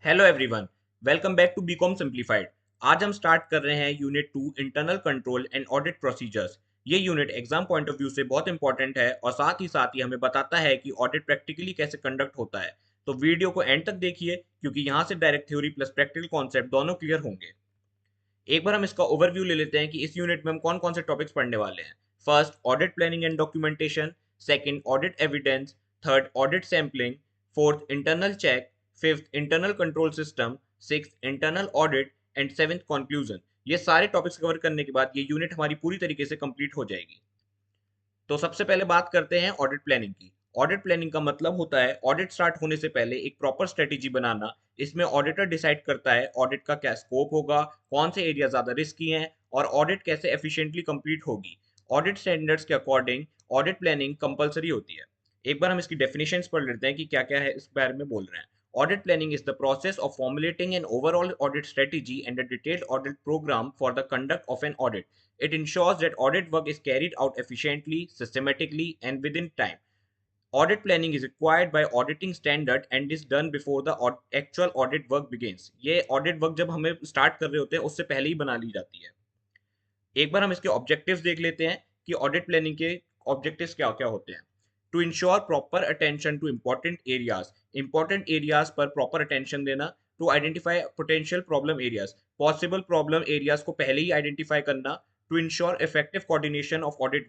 Hello everyone, welcome back to BCom simplified. आज हम start कर रहे हैं unit 2 internal control and audit procedures. ये unit exam point of view से बहुत इंपॉर्टेंट है और साथ ही हमें बताता है कि ऑडिट प्रैक्टिकली कैसे कंडक्ट होता है। तो वीडियो को एंड तक देखिए क्योंकि यहाँ से direct theory plus practical concept दोनों क्लियर होंगे। एक बार हम इसका ओवरव्यू ले लेते हैं कि इस यूनिट में हम कौन कौन से टॉपिक्स पढ़ने वाले हैं। First, audit planning and documentation. Second, audit evidence. Third, audit sampling. Fourth, internal check. Fifth, internal control system. Sixth, internal audit. And seventh, conclusion. ये सारे टॉपिक्स कवर करने के बाद ये यूनिट हमारी पूरी तरीके से कंप्लीट हो जाएगी। तो सबसे पहले बात करते हैं ऑडिट प्लानिंग की। ऑडिट प्लानिंग का मतलब होता है ऑडिट स्टार्ट होने से पहले एक प्रॉपर स्ट्रेटेजी बनाना। इसमें ऑडिटर डिसाइड करता है ऑडिट का क्या स्कोप होगा, कौन से एरिया ज़्यादा रिस्की हैं और ऑडिट कैसे एफिशिएंटली कंप्लीट होगी। ऑडिट स्टैंडर्ड्स के अकॉर्डिंग ऑडिट प्लानिंग कंपलसरी होती है। एक बार हम इसकी डेफिनेशंस पढ़ लेते हैं कि क्या क्या है इस बारे में बोल रहे हैं। Audit planning is the process of formulating an overall audit strategy and a detailed audit program for the conduct of an audit. It ensures that audit work is carried out efficiently, systematically, and within time. Audit planning is required by auditing standard and is done before the actual audit work begins. ये audit work जब हमें start कर रहे होते हैं उससे पहले ही बना ली जाती है। एक बार हम इसके ऑब्जेक्टिव्स देख लेते हैं कि ऑडिट प्लानिंग के ऑब्जेक्टिव्स क्या क्या होते हैं। To ensure proper attention to important areas पर प्रॉपर अटेंशन देना। To identify potential problem areas, possible problem areas को पहले ही आइडेंटिफाई करना। To ensure effective coordination of audit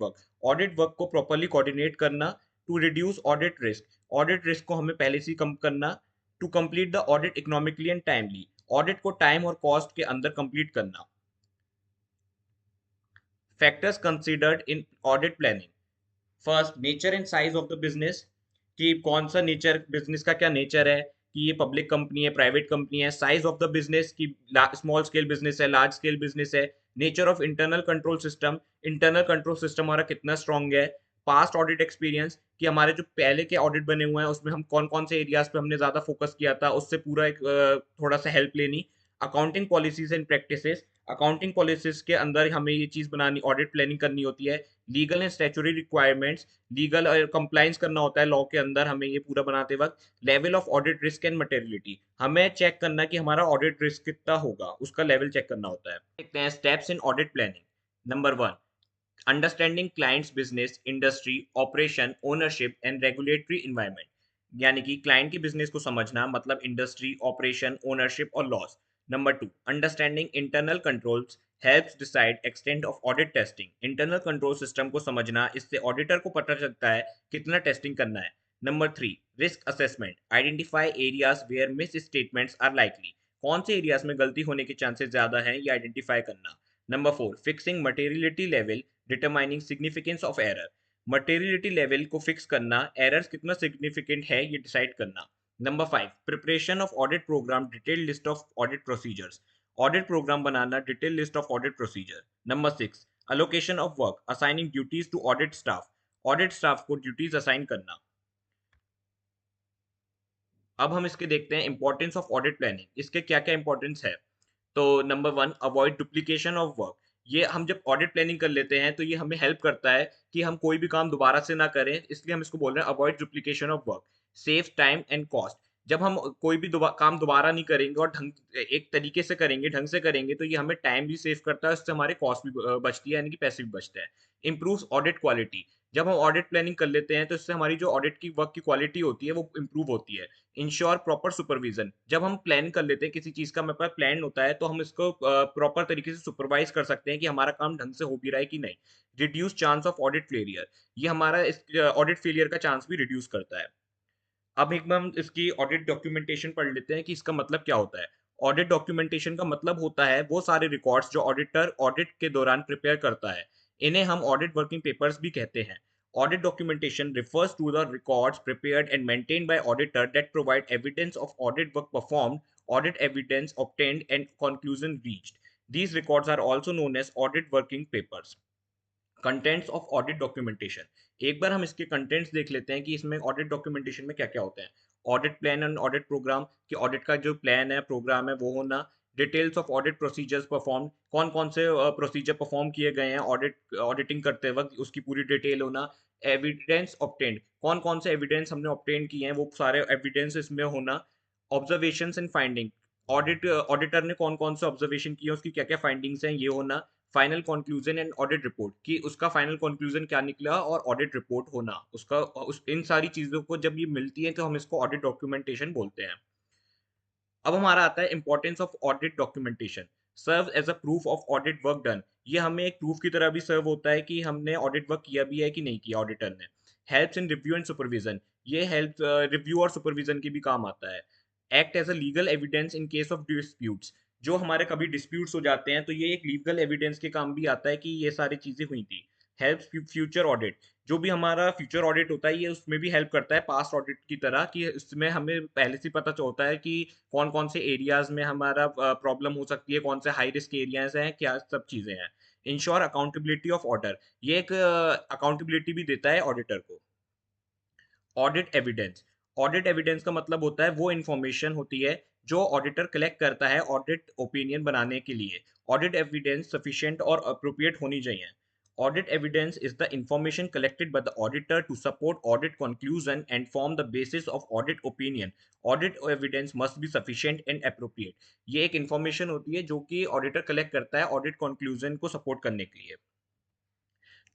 work को प्रॉपरली कोऑर्डिनेट करना। टू रिड्यूस ऑडिट रिस्क को हमें पहले से ही कम करना। To complete the audit economically and timely, audit को टाइम और कॉस्ट के अंदर कंप्लीट करना। Factors considered in audit planning. First, nature and size of the business, कि कौन सा नेचर, बिजनेस का क्या नेचर है, कि ये पब्लिक कंपनी है, प्राइवेट कंपनी है। साइज ऑफ द बिजनेस, की स्मॉल स्केल बिजनेस है, लार्ज स्केल बिजनेस है। Nature of internal control system हमारा कितना स्ट्रांग है। पास्ट ऑडिट एक्सपीरियंस, कि हमारे जो पहले के ऑडिट बने हुए हैं उसमें हम कौन कौन से एरियाज पे हमने ज्यादा फोकस किया था, उससे पूरा एक थोड़ा सा हेल्प लेनी। Accounting policies and practices, accounting policies के अंदर हमें ये चीज बनानी, ऑडिट प्लानिंग करनी होती है। Legal and statutory requirements, legal और कंप्लाइंस करना होता है लॉ के अंदर हमें ये पूरा बनाते वक्त। Level of audit risk and materiality, हमें चेक करना कि हमारा ऑडिट रिस्क कितना होगा, उसका लेवल चेक करना होता है। देखते हैं steps in audit planning. Number one, understanding clients business, industry, operation, ownership and regulatory environment. यानी कि क्लाइंट की बिजनेस को समझना, मतलब इंडस्ट्री, ऑपरेशन, ओनरशिप और loss. Number two, understanding internal controls helps decide extent of audit testing. Internal control system को समझना, इससे ऑडिटर को पता चलता है कितना टेस्टिंग करना है। Number three, risk assessment, identify areas where misstatements are likely, कौन से एरियाज में गलती होने के चांसेस ज्यादा हैं ये आइडेंटिफाई करना। Number four, fixing materiality level, determining significance of error, materiality level को फिक्स करना, एरर्स कितना सिग्निफिकेंट है ये डिसाइड करना। Number five, preparation of audit programme, detail list of audit procedures, audit programme बनाना, detail list of audit procedure. Number six, allocation of work, assigning duties to audit staff को duties assign करना। अब हम इसके देखते हैं importance of audit planning, इसके क्या क्या इंपॉर्टेंस है। तो number one, avoid duplication of work. ये हम जब ऑडिट प्लानिंग कर लेते हैं तो ये हमें हेल्प करता है कि हम कोई भी काम दोबारा से ना करें, इसलिए हम इसको बोल रहे हैं avoid duplication of work. Save time and cost, जब हम कोई भी काम दोबारा नहीं करेंगे और एक तरीके से करेंगे, ढंग से करेंगे, तो ये हमें टाइम भी सेव करता है, उससे हमारे कॉस्ट भी बचती है, यानी कि पैसे भी बचते हैं। इम्प्रूव ऑडिट क्वालिटी, जब हम ऑडिट प्लानिंग कर लेते हैं तो इससे हमारी जो ऑडिट की वर्क की क्वालिटी होती है वो इम्प्रूव होती है। इंश्योर प्रॉपर सुपरविजन, जब हम प्लान कर लेते हैं किसी चीज का, हमारे पास प्लान होता है तो हम इसको प्रॉपर तरीके से सुपरवाइज कर सकते हैं कि हमारा काम ढंग से हो भी रहा है कि नहीं। Reduce chance of audit failure, ये हमारा इस ऑडिट फेलियर का चांस भी रिड्यूस करता है। अब एक बार हम इसकी ऑडिट डॉक्यूमेंटेशन पढ़ लेते हैं कि इसका मतलब क्या होता है। ऑडिट डॉक्यूमेंटेशन का मतलब होता है वो सारे रिकॉर्ड्स जो ऑडिटर ऑडिट के दौरान प्रिपेयर करता है, इन्हें हम ऑडिट वर्किंग पेपर्स भी कहते हैं। Audit documentation refers to the records prepared and maintained by auditor that provide evidence of audit work performed, audit evidence obtained, and conclusion reached. These records are also known as audit working papers. Contents of audit documentation, एक बार हम इसके contents देख लेते हैं कि इसमें audit documentation में क्या क्या होते हैं। Audit plan and audit programme, कि ऑडिट का जो प्लान है, प्रोग्राम है, वो होना। Details of audit procedures perform, कौन कौन से प्रोसीजर परफॉर्म किए गए हैं ऑडिटिंग करते वक्त, उसकी पूरी डिटेल होना। एविडेंस ऑब्टेन्ड, कौन कौन से एविडेंस हमने ऑब्टेन किए हैं वो सारे एविडेंस इसमें होना। ऑब्जर्वेशंस एंड फाइंडिंग, ऑडिटर ने कौन-कौन से ऑब्जर्वेशन किए, उसकी क्या-क्या फाइंडिंग्स हैं, ये होना। Final conclusion and audit report कि उसका फाइनल कंक्लूजन क्या निकला और ऑडिट रिपोर्ट होना उसका, उस इन सारी चीज़ों को जब ये मिलती है तो हम इसको ऑडिट डॉक्यूमेंटेशन बोलते हैं। अब हमारा आता है importance of audit documentation, serve as a proof of audit work done. ये हमें एक प्रूफ की तरह भी सर्व होता है कि हमने ऑडिट वर्क किया भी है कि नहीं किया ऑडिटर ने। Helps in review and supervision, ये हेल्प रिव्यू और सुपरविजन की भी काम आता है। Act as a legal evidence in case of disputes, जो हमारे कभी डिस्प्यूट्स हो जाते हैं तो ये एक लीगल एविडेंस के काम भी आता है कि ये सारी चीजें हुई थी। हेल्प्स फ्यूचर ऑडिट, जो भी हमारा फ्यूचर ऑडिट होता है ये उसमें भी हेल्प करता है पास्ट ऑडिट की तरह, कि इसमें हमें पहले से पता चलता है कि कौन-कौन से एरियाज़ में हमारा प्रॉब्लम हो सकती है, कौन से हाई रिस्क एरियाज़ हैं, क्या सब चीज़ें हैं। इंश्योर अकाउंटेबिलिटी ऑफ ऑर्डर, ये एक अकाउंटेबिलिटी भी देता है ऑडिटर को। ऑडिट एविडेंस, ऑडिट एविडेंस का मतलब होता है वो इन्फॉर्मेशन होती है जो ऑडिटर कलेक्ट करता है ऑडिट ओपिनियन बनाने के लिए। ऑडिट एविडेंस सफिशिएंट और अप्रोप्रिएट होनी चाहिए। Audit evidence is the information collected by the auditor to support audit conclusion and form the basis of audit opinion. Audit evidence must be sufficient and appropriate. ये एक information होती है जो कि auditor collect करता है audit conclusion को support करने के लिए।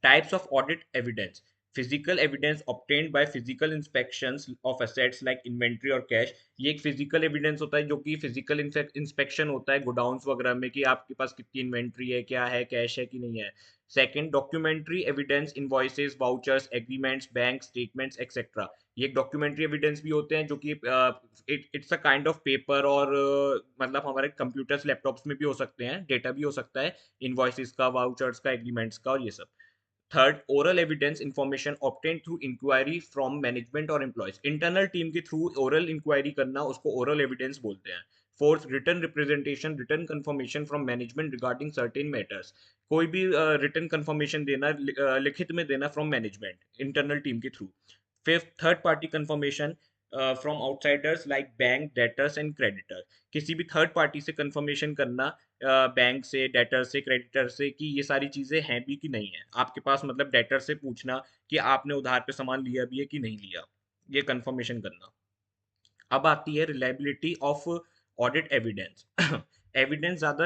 Types of audit evidence. Physical evidence obtained by physical inspections of assets like inventory और cash. ये एक physical evidence होता है जो कि physical inspection होता है गोडाउन्स वगैरह में कि आपके पास कितनी इन्वेंट्री है, क्या है, कैश है कि नहीं है। Second, documentary evidence, invoices, vouchers, agreements, bank statements etcetera. ये एक डॉक्यूमेंट्री एविडेंस भी होते हैं जो कि it's a kind of paper और मतलब हमारे कंप्यूटर्स लैपटॉप्स में भी हो सकते हैं, डेटा भी हो सकता है इनवॉइसेस का, वाउचर्स का, एग्रीमेंट्स का और ये सब। Third, oral evidence information obtained through inquiry from management और एम्प्लॉयज, इंटरनल टीम के थ्रू ओरल इंक्वायरी करना उसको ओरल एविडेंस बोलते हैं। Fourth, return representation, return confirmation from management regarding certain matters, कोई भी रिटर्न कंफर्मेशन देना, लिखित में देना फ्रॉम मैनेजमेंट इंटरनल टीम के through. Fifth, third party confirmation from outsiders like bank, debtors and creditor, किसी भी थर्ड पार्टी से कंफर्मेशन करना, बैंक से, डेटर से, क्रेडिटर से कि ये सारी चीज़ें हैं भी कि नहीं है। आपके पास मतलब डेटर से पूछना कि आपने उधार पे सामान लिया भी है कि नहीं लिया, ये कंफर्मेशन करना। अब आती है reliability of audit evidence. Evidence ज़्यादा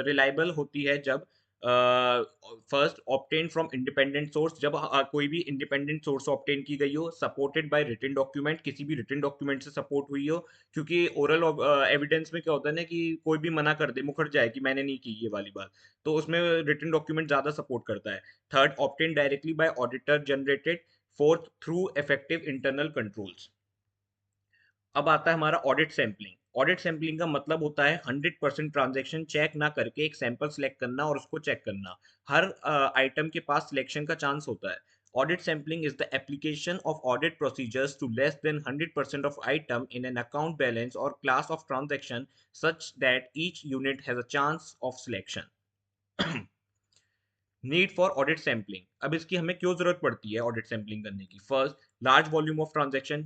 रिलायबल होती है जब first obtain from independent source, जब कोई भी इंडिपेंडेंट सोर्स से ऑब्टेन की गई हो, सपोर्टेड बाय रिटन डॉक्यूमेंट, किसी भी रिटन डॉक्यूमेंट से सपोर्ट हुई हो। क्योंकि ओरल एविडेंस में क्या होता है ना कि कोई भी मना कर दे, मुकर जाए कि मैंने नहीं की ये वाली बात, तो उसमें रिटन डॉक्यूमेंट ज़्यादा सपोर्ट करता है। Third, obtain directly by auditor generated. Fourth, through effective internal controls. अब आता है हमारा ऑडिट सैंपलिंग। ऑडिट सैंपलिंग का मतलब होता है 100% ट्रांजैक्शन चेक ना करके एक सैंपल सेलेक्ट करना और उसको चेक करना। हर आइटम के पास सिलेक्शन का चांस होता है। Audit sampling is the application of audit procedures to less than 100% of item in an account balance or class of transaction such that each unit has a chance of selection. Need for audit sampling, अब इसकी हमें क्यों जरूरत पड़ती है audit sampling करने की। First, large volume of transaction,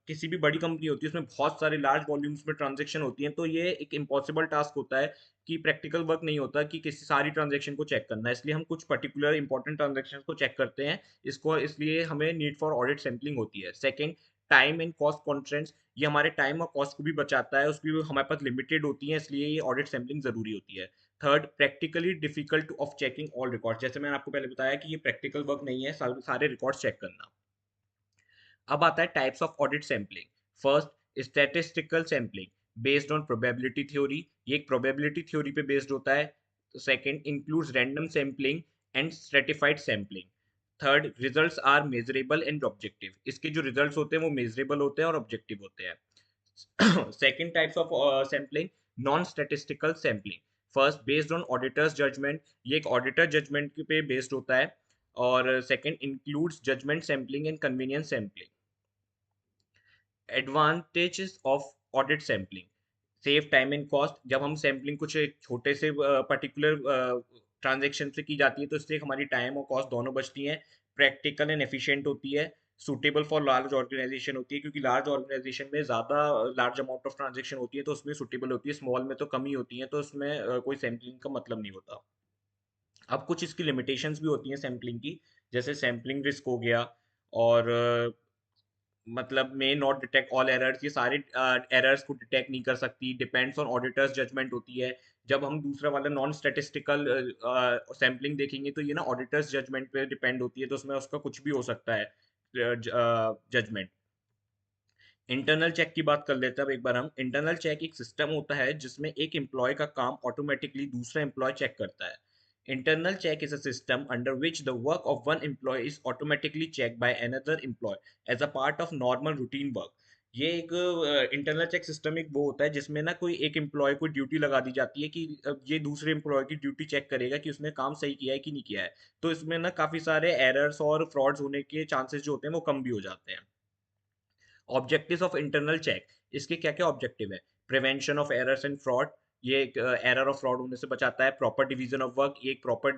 किसी भी बड़ी कंपनी होती है उसमें बहुत सारे लार्ज वॉल्यूम्स में ट्रांजेक्शन होती हैं, तो ये एक इम्पॉसिबल टास्क होता है कि प्रैक्टिकल वर्क नहीं होता कि किसी सारी ट्रांजेक्शन को चेक करना है, इसलिए हम कुछ पर्टिकुलर इंपॉर्टेंट ट्रांजेक्शन को चेक करते हैं। इसको इसलिए हमें नीड फॉर ऑडिट सैम्पलिंग होती है। Second, time and cost constraints, ये हमारे टाइम और कॉस्ट को भी बचाता है, उसकी भी हमारे पास लिमिटेड होती है, इसलिए ये ऑडिट सैम्पलिंग जरूरी होती है। Third, practically difficult of checking all record, जैसे मैंने आपको पहले बताया कि ये प्रैक्टिकल वर्क नहीं है सारे रिकॉर्ड्स चेक करना। अब आता है types of audit sampling. First, statistical sampling based on probability theory, ये एक प्रोबेबिलिटी थ्योरी पे बेस्ड होता है। Second, includes random sampling and stratified sampling. Third, results are measurable and objective, इसके जो रिजल्ट्स होते हैं वो मेजरेबल होते हैं और ऑब्जेक्टिव होते हैं। Second types of sampling, non statistical sampling. First, based on auditor's judgement, ये एक ऑडिटर जजमेंट पे बेस्ड होता है। और second, includes judgement sampling and convenience sampling. Advantages of audit sampling, save time and cost, जब हम सैम्पलिंग कुछ एक छोटे से पर्टिकुलर ट्रांजेक्शन से की जाती है तो इससे हमारी टाइम और कॉस्ट दोनों बचती हैं। प्रैक्टिकल एंड एफिशिएंट होती है। सूटेबल फॉर लार्ज ऑर्गेनाइजेशन होती है, क्योंकि लार्ज ऑर्गेनाइजेशन में ज़्यादा लार्ज अमाउंट ऑफ ट्रांजेक्शन होती है तो उसमें सूटेबल होती है, स्मॉल में तो कम ही होती है, तो उसमें कोई सैम्पलिंग का मतलब नहीं होता। अब कुछ इसकी लिमिटेशंस भी होती हैं सैम्पलिंग की, जैसे सैम्पलिंग रिस्क हो गया, और मतलब may not detect all errors, ये सारे एरर्स को डिटेक्ट नहीं कर सकती, डिपेंड्स ऑन ऑडिटर्स जजमेंट होती है। जब हम दूसरा वाला नॉन स्टैटिस्टिकल सैम्पलिंग देखेंगे तो ये ना ऑडिटर्स जजमेंट पे डिपेंड होती है, तो उसमें उसका कुछ भी हो सकता है जजमेंट। इंटरनल चेक की बात कर लेते हैं अब एक बार हम। इंटरनल चेक एक सिस्टम होता है जिसमें एक एम्प्लॉय का काम ऑटोमेटिकली दूसरा एम्प्लॉय चेक करता है। Internal check is a system under which the work of one employee is automatically check by another employee as a part of normal routine work. ये एक इंटरनल चेक सिस्टम एक वो होता है जिसमें ना कोई एक एम्प्लॉय को ड्यूटी लगा दी जाती है कि ये दूसरे एम्प्लॉय की ड्यूटी चेक करेगा कि उसने काम सही किया है कि नहीं किया है। तो इसमें ना काफी सारे एरर्स और फ्रॉड्स होने के चांसेस जो होते हैं वो कम भी हो जाते हैं। ऑब्जेक्टिव्स ऑफ इंटरनल चेक, इसके क्या क्या ऑब्जेक्टिव है? Prevention of errors and fraud, ये एक एरर और फ्रॉड होने से बचाता है। प्रॉपर डिवीजन ऑफ वर्क, ये एक प्रॉपर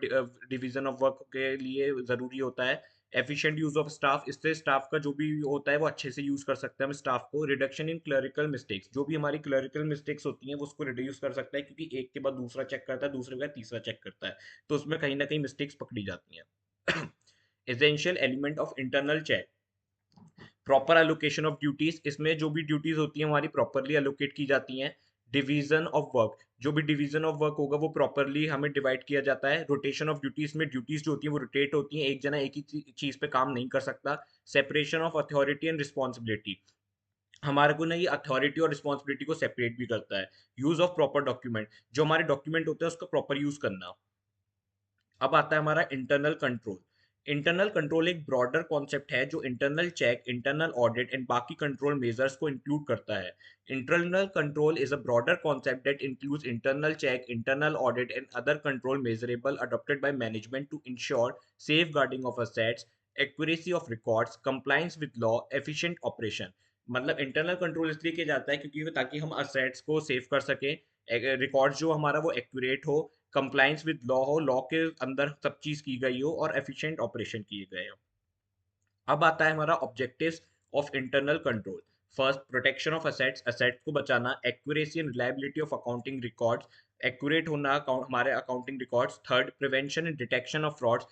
डिवीजन ऑफ वर्क के लिए ज़रूरी होता है। एफिशिएंट यूज ऑफ स्टाफ, इससे स्टाफ का जो भी होता है वो अच्छे से यूज कर सकते हैं हम स्टाफ को। रिडक्शन इन क्लरिकल मिस्टेक्स, जो भी हमारी क्लरिकल मिस्टेक्स होती हैं वो उसको रिड्यूस कर सकता है, क्योंकि एक के बाद दूसरा चेक करता है, दूसरे के बाद तीसरा चेक करता है, तो उसमें कहीं ना कहीं मिस्टेक्स पकड़ी जाती हैं। Essential element of internal check, proper allocation of duties, इसमें जो भी ड्यूटीज होती हैं हमारी प्रॉपरली एलोकेट की जाती हैं। डिवीजन ऑफ वर्क, जो भी डिवीजन ऑफ वर्क होगा वो प्रॉपरली हमें डिवाइड किया जाता है। रोटेशन ऑफ ड्यूटीज, में ड्यूटीज जो होती हैं वो रोटेट होती हैं, एक जना एक ही चीज पे काम नहीं कर सकता। Separation of authority and responsibility, हमारे को ना ये अथॉरिटी और रिस्पॉन्सिबिलिटी को सेपरेट भी करता है। यूज ऑफ प्रॉपर डॉक्यूमेंट, जो हमारे डॉक्यूमेंट होते हैं उसका प्रॉपर यूज करना। अब आता है हमारा इंटरनल कंट्रोल। इंटरनल कंट्रोल एक ब्रॉडर कॉन्सेप्ट है जो internal check, internal audit and बाकी कंट्रोल मेजर्स को इंक्लूड करता है। Internal control is a broader concept that includes internal check, internal audit and other control measurable adopted by management to ensure safeguarding of assets, accuracy of records, compliance with law, efficient operation। मतलब internal control इसलिए किया जाता है क्योंकि ताकि हम assets को save कर सकें, रिकॉर्ड जो हमारा वो एक्यूरेट हो, कंप्लाइंस विद लॉ हो, लॉ के अंदर सब चीज़ की गई हो, और एफिशिएंट ऑपरेशन किए गए हो। अब आता है हमारा objectives of internal control. First, protection of assets, assets को बचाना। Accuracy and reliability of accounting records, accurate होना हमारे accounting records. Third, prevention and detection of frauds,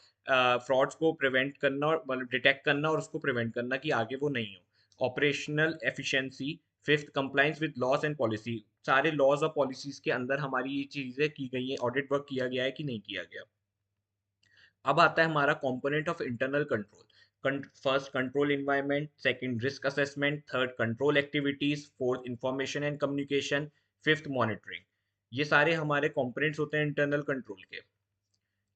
frauds को प्रिवेंट करना और मतलब डिटेक्ट करना और उसको प्रिवेंट करना कि आगे वो नहीं हो। Operational efficiency. Fifth, compliance with laws and policy, सारे लॉज और पॉलिसीज के अंदर हमारी ये चीज़ें की गई हैं, ऑडिट वर्क किया गया है कि नहीं किया गया। अब आता है हमारा component of internal control. First, control environment. Second, risk assessment. Third, control activities. Fourth, information and communication. Fifth, monitoring. ये सारे हमारे कंपोनेंट्स होते हैं इंटरनल कंट्रोल के।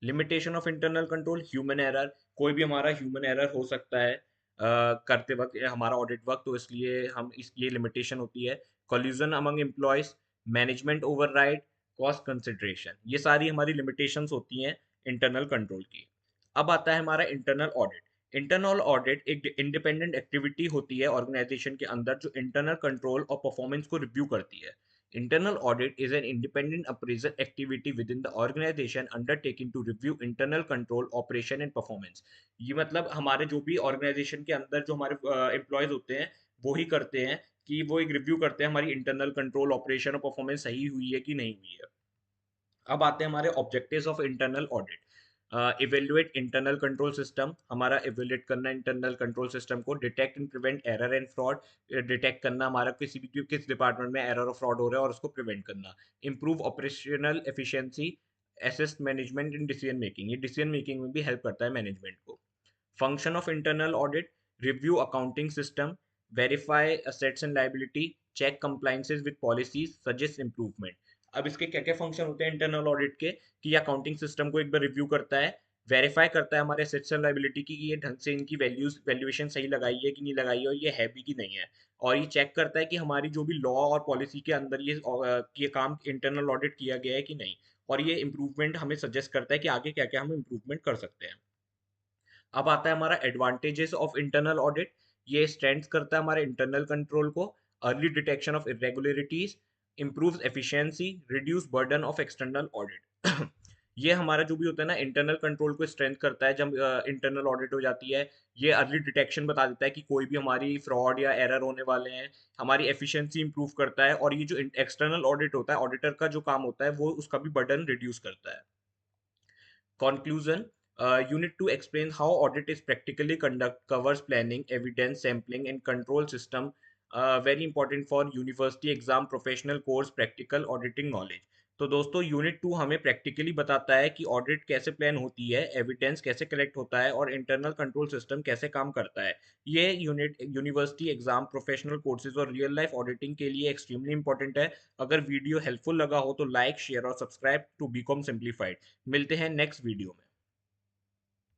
Limitation of internal control, human error, कोई भी हमारा ह्यूमन एरर हो सकता है करते वक्त हमारा ऑडिट वक्त, तो इसलिए हम इस ये लिमिटेशन होती है। Collusion among employees, management override, cost consideration, ये सारी हमारी लिमिटेशंस होती हैं इंटरनल कंट्रोल की। अब आता है हमारा इंटरनल ऑडिट। इंटरनल ऑडिट एक इंडिपेंडेंट एक्टिविटी होती है ऑर्गेनाइजेशन के अंदर जो इंटरनल कंट्रोल और परफॉर्मेंस को रिव्यू करती है। Internal audit is an independent appraisal activity within the organization undertaken to review internal control, operation and performance। ये मतलब हमारे जो भी ऑर्गेनाइजेशन के अंदर जो हमारे एम्प्लॉयज होते हैं वो ही करते हैं कि वो एक रिव्यू करते हैं हमारी इंटरनल कंट्रोल, ऑपरेशन और परफॉर्मेंस सही हुई है कि नहीं हुई है। अब आते हैं हमारे objectives of internal audit. Evaluate internal control system, हमारा इवेल्युएट करना इंटरनल कंट्रोल सिस्टम को। Detect and prevent error and fraud, detect करना हमारा किस डिपार्टमेंट में एरर और फ्रॉड हो रहा है और उसको प्रिवेंट करना। Improve operational efficiency, assist management in decision making, ये डिसीजन मेकिंग में भी हेल्प करता है मैनेजमेंट को। Function of internal audit, review accounting system, verify assets and liability, check compliances with policies, suggest improvement. अब इसके क्या क्या फंक्शन होते हैं इंटरनल ऑडिट के, कि अकाउंटिंग सिस्टम को एक बार रिव्यू करता है, वेरीफाई करता है हमारे एसेट्स एंड लाइबिलिटी की कि ये ढंग से इनकी वैल्यूएशन सही लगाई है कि नहीं लगाई है, और ये है भी कि नहीं है। और ये चेक करता है कि हमारी जो भी लॉ और पॉलिसी के अंदर ये काम इंटरनल ऑडिट किया गया है कि नहीं, और ये इम्प्रूवमेंट हमें सजेस्ट करता है कि आगे क्या क्या हम इम्प्रूवमेंट कर सकते हैं। अब आता है हमारा एडवांटेजेस ऑफ इंटरनल ऑडिट। ये स्ट्रेंथ करता है हमारे इंटरनल कंट्रोल को। Early detection of irregularities, improves efficiency, reduce burden of external audit। ये हमारा जो भी होता है ना इंटरनल कंट्रोल को स्ट्रेंथ करता है जब इंटरनल ऑडिट हो जाती है। ये अर्ली डिटेक्शन बता देता है कि कोई भी हमारी फ्रॉड या एरर होने वाले हैं। हमारी एफिशिएंसी इंप्रूव करता है, और ये जो एक्सटर्नल ऑडिट होता है, ऑडिटर का जो काम होता है वो उसका भी बर्डन रिड्यूस करता है। Conclusion, Unit 2 explains how audit is practically conduct, covers planning, evidence, sampling, and control system. Very important for university exam, professional course, practical auditing knowledge. तो दोस्तों यूनिट 2 हमें प्रैक्टिकली बताता है कि ऑडिट कैसे प्लान होती है, एविडेंस कैसे कलेक्ट होता है और इंटरनल कंट्रोल सिस्टम कैसे काम करता है। ये unit university exam, professional courses और रियल लाइफ ऑडिटिंग के लिए एक्सट्रीमली इंपॉर्टेंट है। अगर वीडियो हेल्पफुल लगा हो तो लाइक, शेयर और सब्सक्राइब टू बीकॉम सिंप्लीफाइड। मिलते हैं नेक्स्ट वीडियो में।